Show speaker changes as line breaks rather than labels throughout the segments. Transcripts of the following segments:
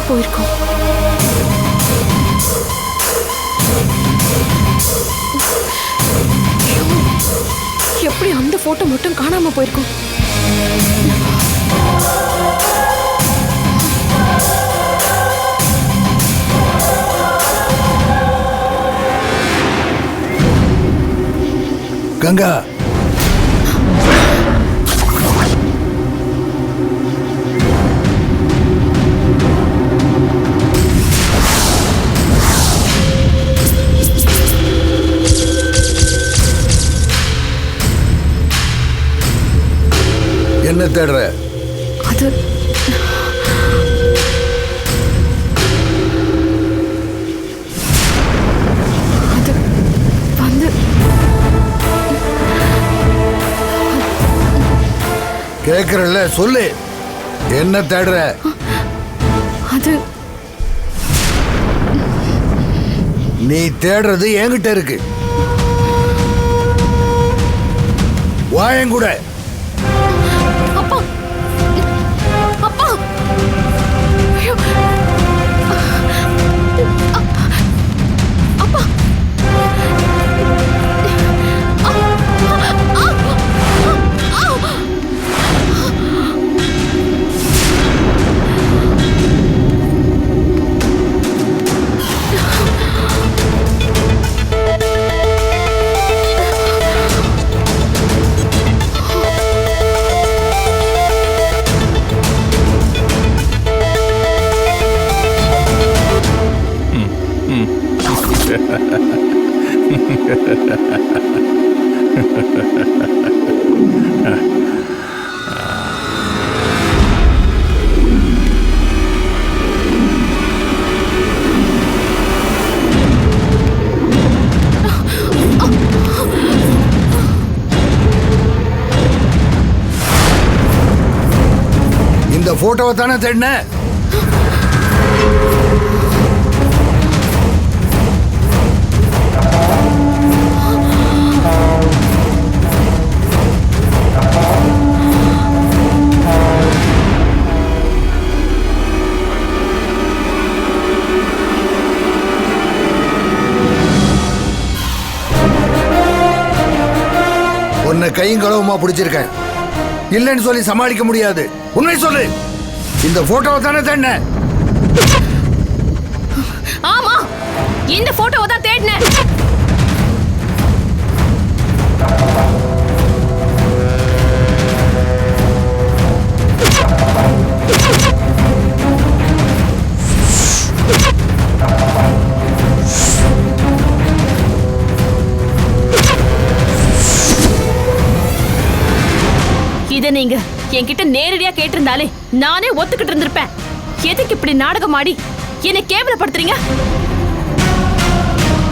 போயிருக்கோம்? எப்படி அந்த போட்டோ மட்டும் காணாம போயிருக்கும்?
கங்கா, என்ன தேடுற?
அது வந்து
கேக்குறல்ல, சொல்லு. என்ன தேடுற?
அது
நீ தேடுறது என்கிட்ட இருக்கு. வாயங்கூட.
அப்பா, அப்பா, ஐயோ, அப்பா,
இந்த போட்டோவை தானே தேடின? உன்னை கையும் களவுமா பிடிச்சிருக்கேன். இல்லைன்னு சொல்லி சமாளிக்க முடியாது. உண்மை சொல்லு. இந்த போட்டோவை தானே தேடின?
ஆமா, இந்த போட்டோவை தான் தேடினேன். இத நீங்க என்கிட்ட நேரடியா கேட்டிருந்தாலே நானே ஒத்துக்கிட்டு இருந்திருப்பேன். எதுக்கு இப்படி நாடகம் ஆடி என்னை கேவலப்படுத்துறீங்க?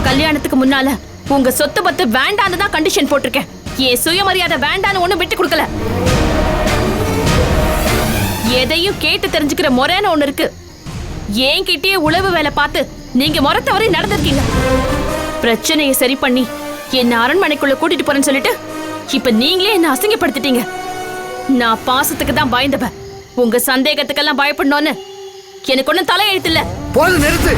கல்யாணத்துக்கு முன்னால உங்க சொத்து பத்து வேண்டான்னு தான் கண்டிஷன் போட்டிருக்கேன். என் சுயமரியாதை வேண்டான்னு ஒண்ணும் விட்டு கொடுக்கல. எதையும் கேட்டு தெரிஞ்சுக்கிற முறைன்னு ஒண்ணு இருக்கு. என்கிட்டயே உளவு வேலை பார்த்து நீங்க முறை தவறி நடந்திருக்கீங்க. பிரச்சனையை சரி பண்ணி என்ன அரண்மனைக்குள்ள கூட்டிட்டு போறேன்னு சொல்லிட்டு இப்ப நீங்களே என்ன அசிங்கப்படுத்திட்டீங்க. நான் பாசத்துக்கு தான் பயந்தவ. உங்க சந்தேகத்துக்கெல்லாம் பயப்படணும்னு எனக்கு ஒண்ணும் தலையெழுத்து இல்ல.
போது, நிறுத்து.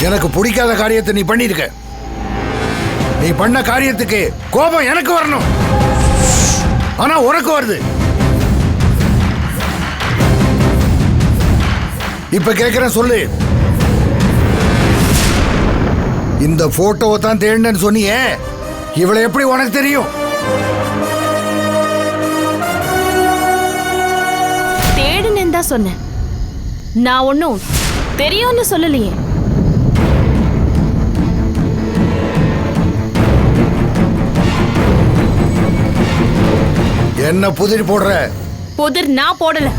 எனக்கு பிடிக்காத காரியத்தை நீ பண்ணிருக்க. நீ பண்ண காரியத்துக்கு கோபம் எனக்கு வரணும். ஆனா உனக்கு வருது. இப்ப கேக்குறேன், சொல்லு. இந்த போட்டோவை தான் தேடினேன்னு சொன்னியே, இவளை எப்படி உனக்கு தெரியும்?
தேடுனேன்னு தான் சொன்னேன். நான் ஒன்னும் தெரியும்னு சொல்லலையே.
என்ன புதிர் போடுற?
புதிர் நான் போடல,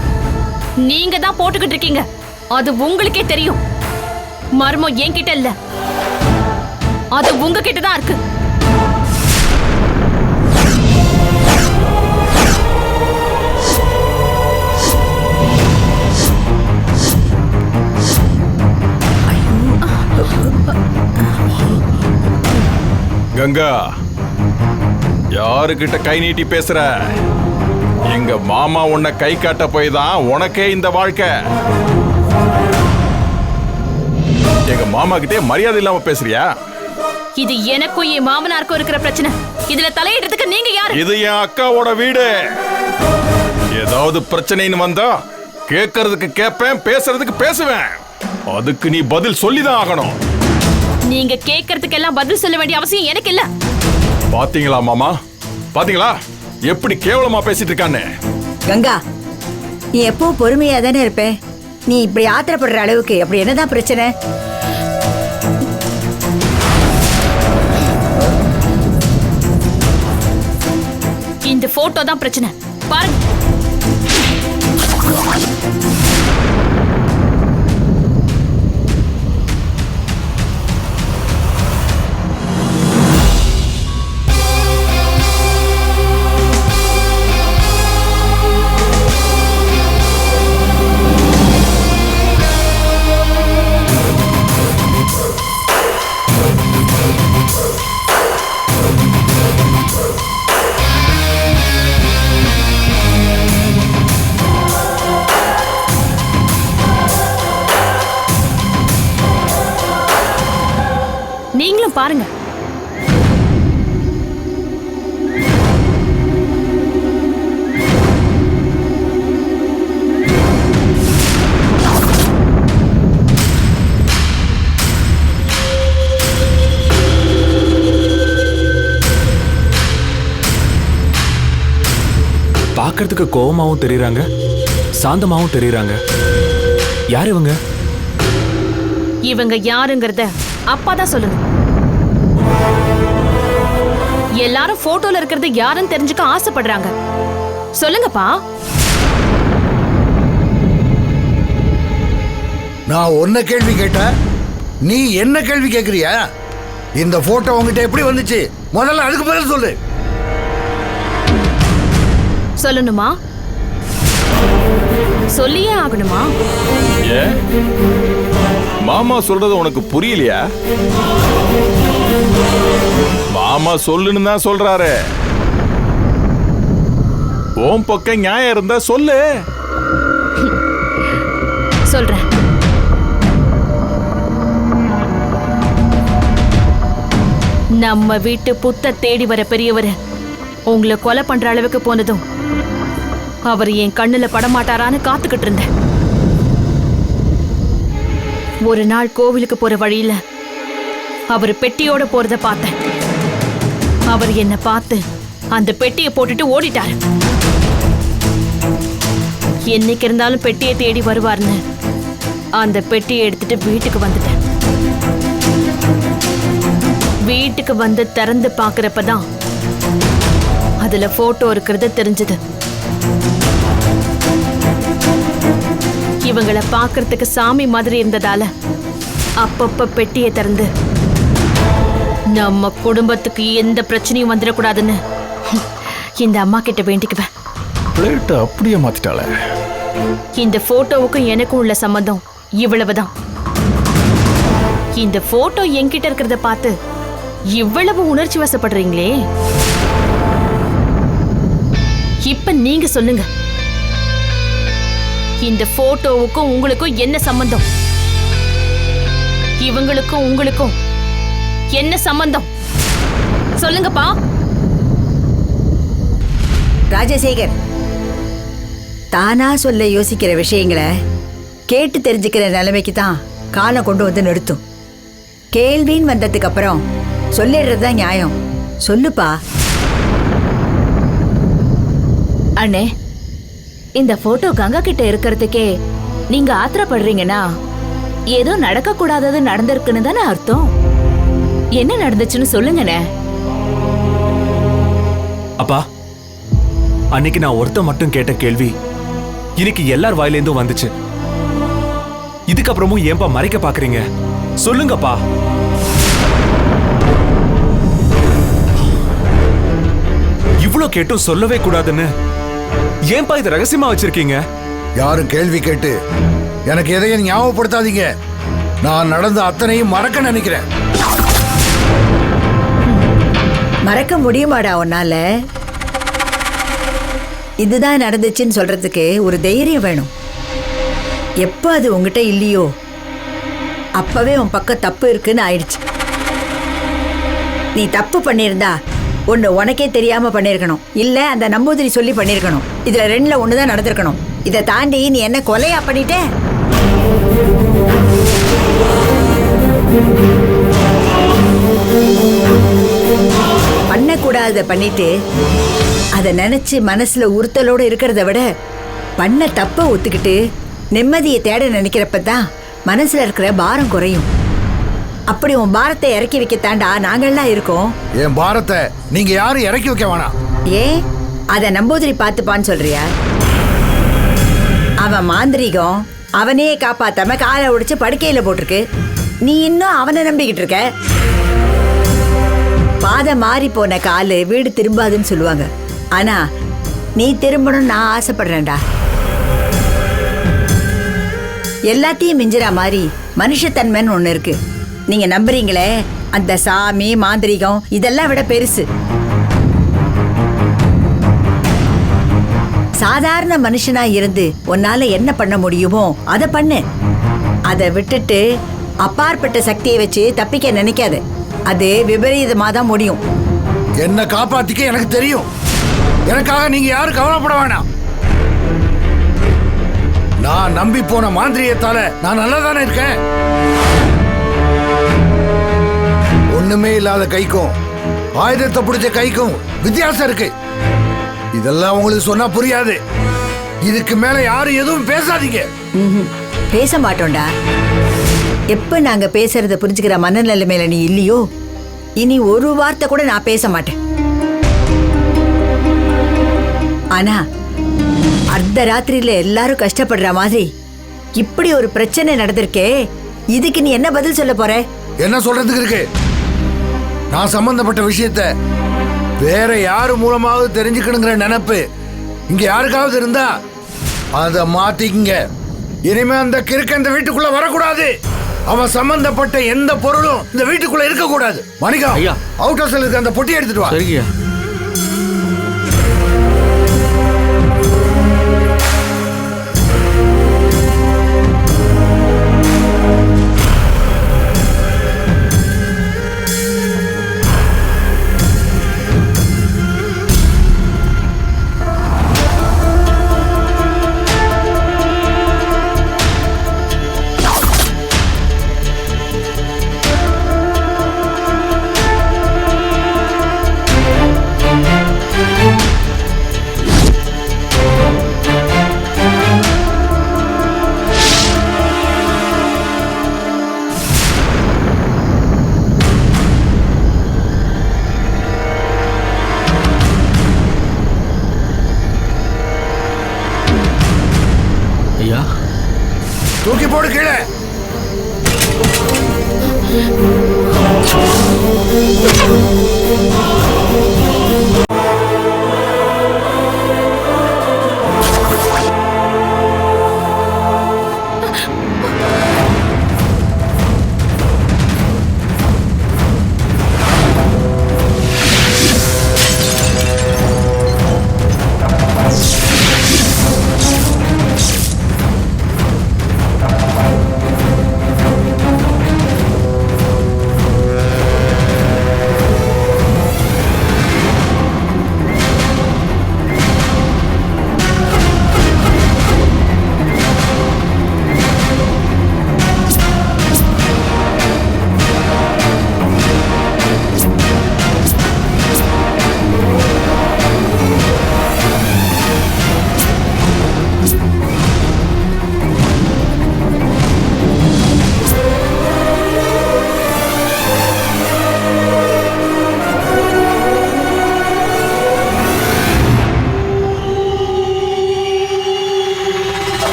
நீங்க தான் போட்டுக்கிட்டு இருக்கீங்க. அது உங்களுக்கே தெரியும். மர்மம் என்கிட்ட இல்ல, அது உங்ககிட்ட தான் இருக்கு.
கங்கா, யாருகிட்ட கை நீட்டி பேசுற? எங்க மாமா உன்னை கை காட்ட போய் தான் உனக்கே இந்த வாழ்க்கை. எங்க மாமா கிட்டே மரியாதை இல்லாம பேசுறியா?
இது எனக்கும் என் மாமனாருக்கும் இருக்கிற பிரச்சனை. இதுல தலையிடுறதுக்கு நீங்க யாரு?
இது என் அக்காவோட வீடு. ஏதாவது பிரச்சனைன்னு வந்தா கேட்கறதுக்கு கேட்பேன், பேசுறதுக்கு பேசுவேன். அதுக்கு நீ பதில் சொல்லிதான் ஆகணும்.
நீங்க கேட்கறதுக்கு எல்லாம் பதில் சொல்ல வேண்டிய அவசியம் எனக்கு இல்ல.
பாத்தீங்களா மாமா, பாத்தீங்களா எப்படி கேவலமா பேசிட்டு இருக்கான்னு?
கங்கா, நீ எப்பவும் பொறுமையா தானே இருப்ப. நீ இப்படி ஆத்திரப்படுற அளவுக்கு அப்படி என்னதான் பிரச்சனை?
இந்த போட்டோ தான் பிரச்சனை. பாருங்க. நீங்களும் பாருங்க.
பார்க்கறதுக்கு கோவமாவும் தெரியுறாங்க, சாந்தமாவும் தெரியுறாங்க. யார் இவங்க?
இவங்க யாருங்கறத அப்பாதான் சொல்லணும். எல்லாரும் போட்டோல இருக்கிறது யாருன்னு தெரிஞ்சுக்க ஆசைப்படுறாங்க. சொல்லுங்கப்பா.
நான் ஒன்ன கேள்வி கேட்டேன், நீ என்ன கேள்வி கேட்கறியா? இந்த போட்டோ உங்ககிட்ட எப்படி வந்துச்சு? முதல்ல அதுக்கு பதில் சொல்லு.
சொல்லணுமா? சொல்லியே ஆகணுமா?
ஏன் மாமா சொல்றது உனக்கு புரியலையா? மாமா சொல்லுன்னு தான் சொல்றாரு. உன் பக்கம் நியாயம் இருந்தா சொல்லு.
சொல்றேன். நம்ம வீட்டு புத்த தேடி வர பெரியவர் உங்களை கொலை பண்ற அளவுக்கு போனதும் அவர் என் கண்ணுல படமாட்டாரான்னு காத்துக்கிட்டு இருந்தேன். ஒரு நாள் கோவிலுக்கு போற வழியில அவர் பெட்டியோட போறத பார்த்தேன். அவர் என்ன பார்த்து அந்த பெட்டியை போட்டுட்டு ஓடிட்டாரு. என்னைக்கு இருந்தாலும் பெட்டியை தேடி வருவார்னு அந்த பெட்டியை எடுத்துட்டு வீட்டுக்கு வந்துட்டேன். வீட்டுக்கு வந்து திறந்து பாக்குறப்பதான் அதுல போட்டோ இருக்கிறது தெரிஞ்சது. இவங்களை பார்க்கறதுக்கு சாமி மாதிரி இருந்ததால அப்பப்ப பெட்டியை திறந்து நம்ம குடும்பத்துக்கு எந்த பிரச்சனையும் வந்துடக்கூடாதுன்னு இந்த அம்மா கிட்ட வேண்டிக்குவேன்.
பிளேட் அப்படியே மாத்திட்டாள.
இந்த போட்டோவுக்கும் எனக்கும் உள்ள சம்பந்தம் இவ்வளவுதான். இந்த போட்டோ என்கிட்ட இருக்கிறத பார்த்து இவ்வளவு உணர்ச்சி வசப்படுறீங்களே, இப்ப நீங்க சொல்லுங்க, இந்த போட்டோவுக்கும் உங்களுக்கும் என்ன சம்பந்தம்? இவங்களுக்கும் உங்களுக்கும் என்ன சம்பந்தம்? சொல்லுங்கப்பா.
ராஜசேகர், தானா சொல்ல யோசிக்கிற விஷயங்களை கேட்டு தெரிஞ்சுக்கிற நிலைமைக்கு தான் காலம் கொண்டு வந்து நிறுத்தும். கேள்வின்னு வந்ததுக்கு அப்புறம் சொல்லிடுறதுதான் நியாயம். சொல்லுப்பா.
அண்ணே, இந்த போட்டோ கங்கா கிட்ட இருக்கிறதுக்கே நீங்க ஆத்திரப்படுறீங்கன்னா ஏதோ நடக்க கூடாதது நடந்திருக்குன்னு தானே அர்த்தம். என்ன நடந்துச்சுன்னு சொல்லுங்கண்ணே.
அப்பா, அன்னைக்கு நான் ஒருத்த மட்டும் கேட்ட கேள்வி இன்னைக்கு எல்லார் வாயிலேருந்தும் வந்துச்சு. இதுக்கப்புறமும் ஏன்பா மறைக்க பாக்குறீங்க? சொல்லுங்கப்பா. இவ்வளவு கேட்டும் சொல்லவே கூடாதுன்னு ஏன்பா இதை ரகசியமா வச்சிருக்கீங்க?
யாரும் கேள்வி கேட்டு எனக்கு எதையும் ஞாபகப்படுத்தாதீங்க. நான் நடந்த அத்தனையும் மறக்க நினைக்கிறேன்.
மறக்க முடியுமாடா உன்னால? இதுதான் நடந்துச்சுன்னு சொல்றதுக்கு ஒரு தைரியம் வேணும். எப்ப அது உங்ககிட்ட இல்லையோ அப்பவே உன் பக்கம் தப்பு இருக்குன்னு ஆயிடுச்சு. நீ தப்பு பண்ணியிருந்தா ஒண்ணு உனக்கே தெரியாம பண்ணிருக்கணும், இல்ல அந்த நம்பூதிரி சொல்லி பண்ணிருக்கணும். இதுல ரெண்டுல ஒண்ணுதான் நடந்திருக்கணும். இதை தாண்டி நீ என்ன கொலையா பண்ணிட்ட? பண்ணக்கூடாத பண்ணிட்டு அதை நினைச்சு மனசுல உறுத்தலோட இருக்கிறத விட பண்ண தப்ப ஒத்துக்கிட்டு நிம்மதியை தேட நினைக்கிறப்பதான் மனசுல இருக்கிற பாரம் குறையும். அப்படி உன் பாரத்தை இறக்கி வைக்கத்தாண்டா நாங்கள்லாம் இருக்கோம்.
என் பாரத்தை நீங்க யாரும் இறக்கி வைக்க வேணாம்.
ஏன் அத நம்பூதிரி பார்த்துப்பான்னு சொல்றியா? அவன் மாந்திரீகம் அவனையே காப்பாத்தாம காலை உடைச்சு படுக்கையில போட்டிருக்கு. நீ இன்னும் அவனை நம்பிக்கிட்டு இருக்க. பாதை மாறி போன காலு வீடு திரும்பாதுன்னு சொல்லுவாங்க. ஆனா நீ திரும்பணும் நான் ஆசைப்படுறேன்டா. எல்லாத்தையும் மிஞ்சிற மாதிரி மனுஷத்தன்மைன்னு ஒண்ணு இருக்கு. நீங்க நம்புறீங்களே, அந்த சாமி மாந்திரிகம் இதெல்லாம் விட பெருசு. சாதாரண மனுஷனா இருந்து உன்னால என்ன பண்ண முடியுமோ அதை பண்ணு. அதை விட்டுட்டு அப்பாற்பட்ட சக்தியை வச்சு தப்பிக்க நினைக்காது. அது விபரீதமா தான் முடியும்.
என்ன காப்பாத்திக்க எனக்கு தெரியும். எனக்காக நீங்க யாரும் கவலைப்பட வேணாம். நான் நம்பி போன மாந்திரியத்தால நான் நல்லதானே இருக்கேன். ஒண்ணுமே இல்லாத கைக்கும் ஆயுதத்தை பிடிச்ச கைக்கும் வித்தியாசம் இருக்கு. இதெல்லாம் உங்களுக்கு சொன்னா புரியாது. இதுக்கு மேல யாரும் எதுவும் பேசாதீங்க.
பேச மாட்டோம்டா. எப்ப நாங்க பேசுறத புரிஞ்சுக்கிற மனநிலைமையில நீ இல்லையோ இனி ஒரு வார்த்தை கூட நான் பேச மாட்டேன். ஆனா அர்த்த ராத்திரியில எல்லாரும் கஷ்டப்படுற மாதிரி இப்படி ஒரு பிரச்சனை நடந்திருக்கே, இதுக்கு நீ என்ன பதில் சொல்ல போற?
என்ன சொல்றதுக்கு இருக்கு? நான் சம்பந்தப்பட்ட விஷயத்த வேற யாரு மூலமாவது தெரிஞ்சுக்கணுங்கிற நினைப்பு இங்க யாருக்காவது இருந்தா அத மாத்திக்கங்க. இனிமே அந்த கிறுக்க இந்த வீட்டுக்குள்ள வரக்கூடாது. அவன் சம்பந்தப்பட்ட எந்த பொருளும் இந்த வீட்டுக்குள்ள இருக்க கூடாது. மணிகா, அவுட் ஹவுஸ்ல இருக்க அந்த பொட்டி எடுத்துட்டு வா.
சரிங்க.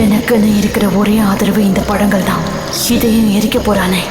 எனக்குன்னு இருக்கிற ஒரே ஆதரவு இந்த படங்கள் தான். இதையும் எரிக்க போறானே.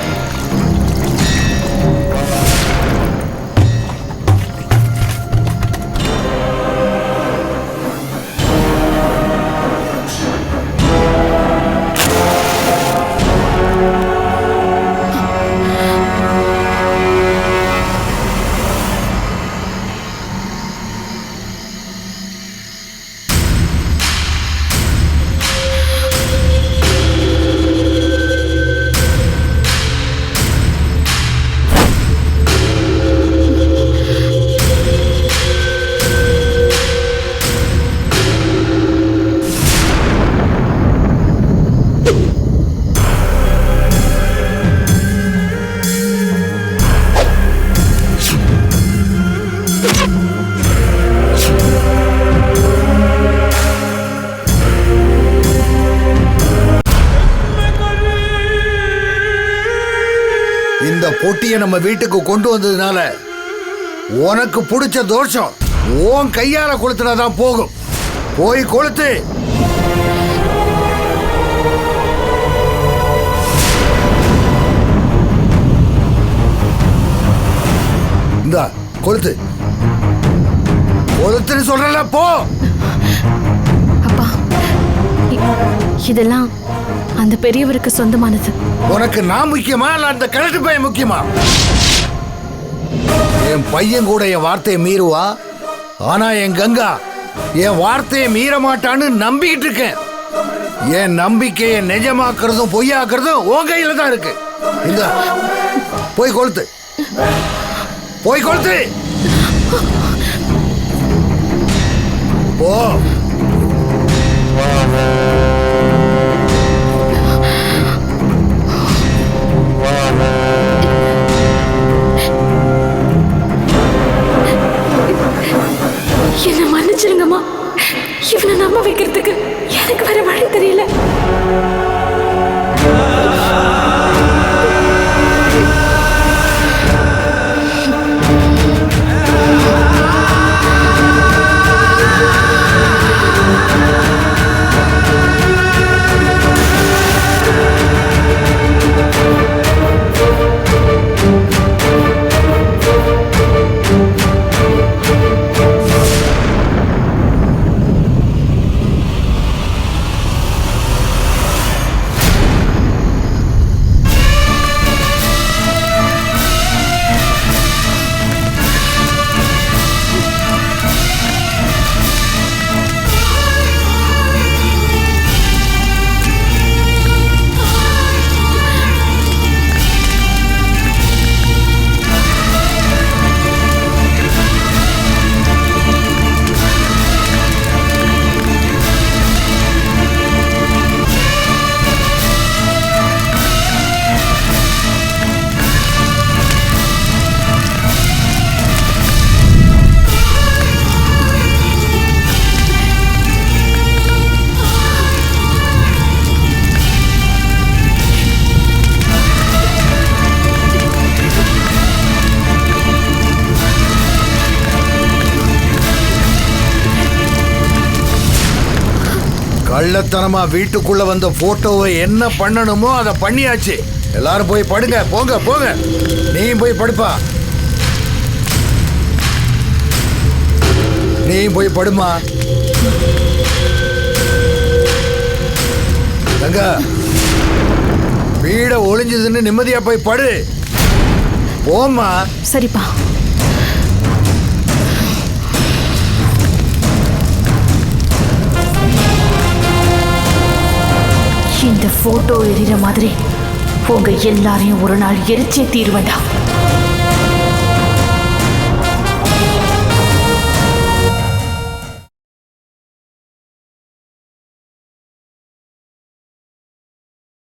இந்த பொட்டியை நம்ம வீட்டுக்கு கொண்டு வந்ததுனால உனக்கு பிடிச்ச தோஷம் உன் கையால கொளுத்துனாதான் போகும். போய் கொளுத்து. இந்தா கொளுத்து. கொளுத்துன்னு சொல்றல, போ.
அப்பா, இதெல்லாம் அந்த பெரியவருக்கு சொந்தமானது.
உனக்கு நான் முக்கியமா இல்ல அந்த கரெக்ட் பையன் முக்கியமா? என் பையன் கூட என் வார்த்தையை மீறுவா, ஆனா என் கங்கா என் வார்த்தையை மீற மாட்டான்னு நம்பிக்கிட்டு இருக்கேன். என் நம்பிக்கையை நிஜமாக்குறதும் பொய்யாக்குறதும் உன் கையில தான் இருக்கு. இந்த போய் கொளுத்து, போய் கொளுத்து, போ.
என்ன மன்னிச்சிருங்கம்மா. இவனை நம்ப வைக்கிறதுக்கு எனக்கு வேற வழி தெரியல.
கள்ளத்தனமா வீட்டுக்குள்ள வந்த போட்டோவை என்ன பண்ணணுமோ அதை பண்ணியாச்சு. எல்லாரும் போய் படுங்க. போங்க போங்க, நீயும் போய் படுப்பா. நீயும் போய் படுமா. தங்கா, வீட ஒளிஞ்சதுன்னு நிம்மதியா போய் படு. போம்மா.
சரிப்பா. இந்த போட்டோ எரிகிற மாதிரி உங்க எல்லாரையும் ஒரு நாள் எரிச்சே தீர்வேண்டா.